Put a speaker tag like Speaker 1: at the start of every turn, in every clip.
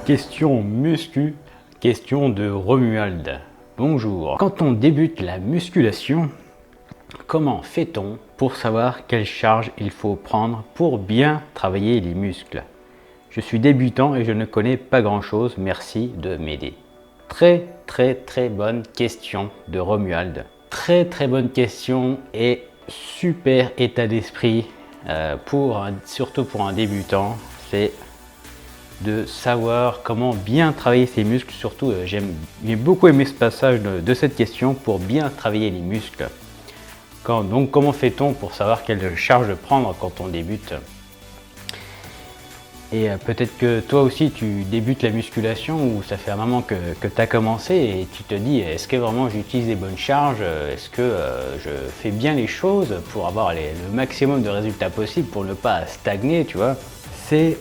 Speaker 1: Question muscu, question de Romuald. Bonjour. Quand on débute la musculation, comment fait-on pour savoir quelle charge il faut prendre pour bien travailler les muscles? Je suis débutant et je ne connais pas grand-chose, merci de m'aider. Très bonne question de Romuald. Très bonne question et super état d'esprit surtout pour un débutant, c'est de savoir comment bien travailler ses muscles. Surtout, j'ai beaucoup aimé ce passage de cette question pour bien travailler les muscles. Donc, comment fait-on pour savoir quelle charge prendre quand on débute? Et peut-être que toi aussi tu débutes la musculation ou ça fait un moment que tu as commencé et tu te dis est-ce que vraiment j'utilise les bonnes charges? Est-ce que je fais bien les choses pour avoir le maximum de résultats possible pour ne pas stagner, tu vois? C'est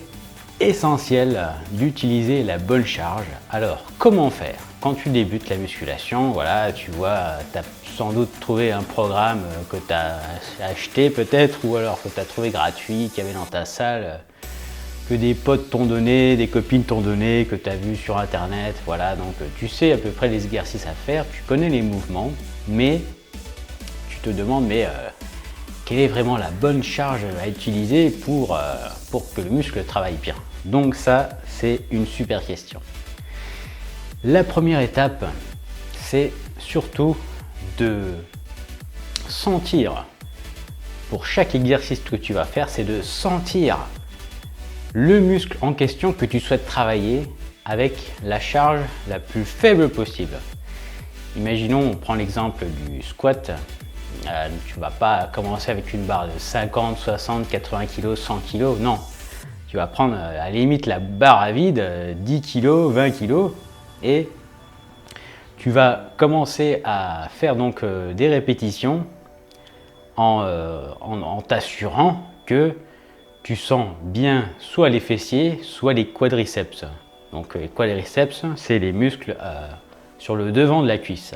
Speaker 1: essentiel d'utiliser la bonne charge. Alors comment faire quand tu débutes la musculation? Voilà, tu vois, tu as sans doute trouvé un programme que tu as acheté peut-être, ou alors que tu as trouvé gratuit, qu'il y avait dans ta salle, que des potes t'ont donné, des copines t'ont donné, que tu as vu sur internet. Voilà, donc tu sais à peu près les exercices à faire, tu connais les mouvements, mais tu te demandes quelle est vraiment la bonne charge à utiliser pour que le muscle travaille bien. Donc ça, c'est une super question. La première étape, c'est surtout de sentir, pour chaque exercice que tu vas faire, c'est de sentir le muscle en question que tu souhaites travailler avec la charge la plus faible possible. Imaginons, on prend l'exemple du squat. Tu ne vas pas commencer avec une barre de 50, 60, 80 kg, 100 kg, non. Tu vas prendre à la limite la barre à vide, 10 kg, 20 kg, et tu vas commencer à faire donc des répétitions en t'assurant que tu sens bien soit les fessiers, soit les quadriceps. Donc les quadriceps, c'est les muscles sur le devant de la cuisse.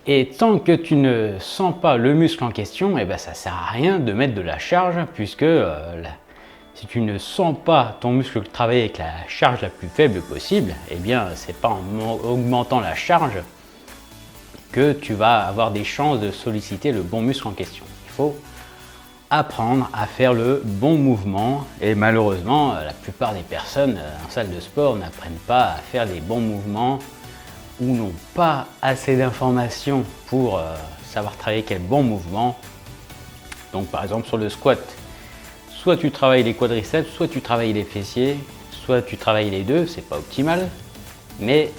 Speaker 1: Et tant que tu ne sens pas le muscle en question, ça ne sert à rien de mettre de la charge, puisque si tu ne sens pas ton muscle travailler avec la charge la plus faible possible, c'est pas en augmentant la charge que tu vas avoir des chances de solliciter le bon muscle en question. Il faut apprendre à faire le bon mouvement, et malheureusement la plupart des personnes en salle de sport n'apprennent pas à faire les bons mouvements ou n'ont pas assez d'informations pour savoir travailler quel bon mouvement. Donc par exemple sur le squat, soit tu travailles les quadriceps, soit tu travailles les fessiers, soit tu travailles les deux, c'est pas optimal, mais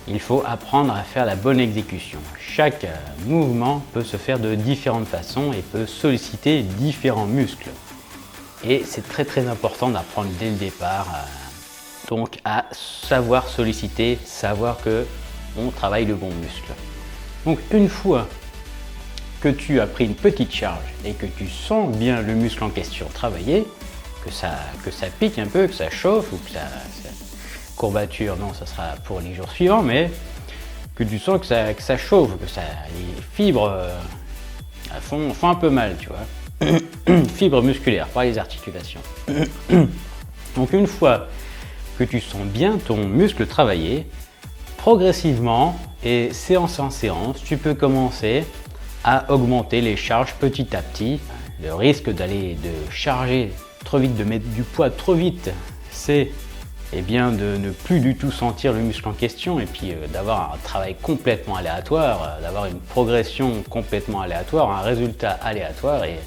Speaker 1: il faut apprendre à faire la bonne exécution. Chaque mouvement peut se faire de différentes façons et peut solliciter différents muscles. Et c'est très important d'apprendre dès le départ donc à savoir solliciter, savoir que on travaille le bon muscle. Donc une fois que tu as pris une petite charge et que tu sens bien le muscle en question travailler, que ça pique un peu, que ça chauffe, ou que ça courbature, non, ça sera pour les jours suivants, mais que tu sens que ça chauffe, que les fibres font un peu mal, tu vois. Fibres musculaires, pas les articulations. Donc une fois que tu sens bien ton muscle travailler, progressivement et séance en séance, tu peux commencer à augmenter les charges petit à petit. Le risque de charger trop vite, de mettre du poids trop vite, c'est de ne plus du tout sentir le muscle en question, et puis d'avoir un travail complètement aléatoire, d'avoir une progression complètement aléatoire, un résultat aléatoire, et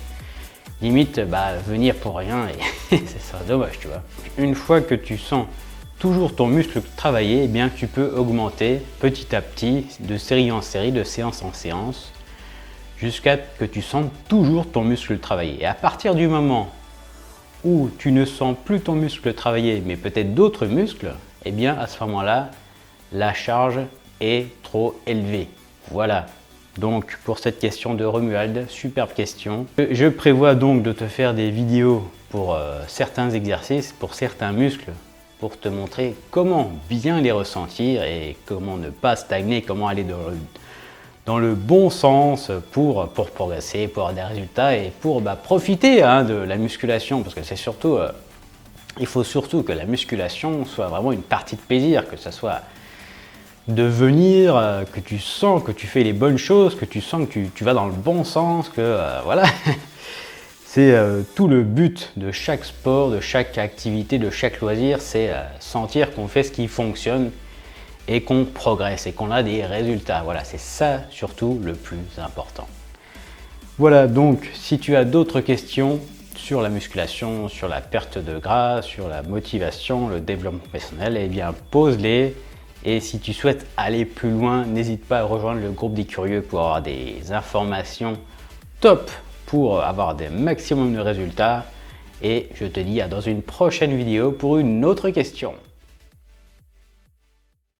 Speaker 1: limite venir pour rien, et c'est ça, dommage, tu vois. Une fois que tu sens toujours ton muscle travailler, tu peux augmenter petit à petit, de série en série, de séance en séance, jusqu'à que tu sentes toujours ton muscle travailler. Et à partir du moment où tu ne sens plus ton muscle travailler, mais peut-être d'autres muscles, à ce moment-là, la charge est trop élevée. Voilà. Donc pour cette question de Romuald, superbe question. Je prévois donc de te faire des vidéos pour certains exercices, pour certains muscles, pour te montrer comment bien les ressentir et comment ne pas stagner, comment aller dans le bon sens pour progresser, pour avoir des résultats et pour profiter de la musculation, parce que c'est surtout Il faut surtout que la musculation soit vraiment une partie de plaisir, que ça soit de venir, que tu sens que tu fais les bonnes choses, que tu sens que tu vas dans le bon sens, que voilà. C'est tout le but de chaque sport, de chaque activité, de chaque loisir, c'est sentir qu'on fait ce qui fonctionne et qu'on progresse et qu'on a des résultats. Voilà, c'est ça surtout le plus important. Voilà, donc si tu as d'autres questions sur la musculation, sur la perte de gras, sur la motivation, le développement personnel, eh bien pose-les. Et si tu souhaites aller plus loin, n'hésite pas à rejoindre le groupe des curieux pour avoir des informations top pour avoir des maximum de résultats. Et je te dis à dans une prochaine vidéo pour une autre question.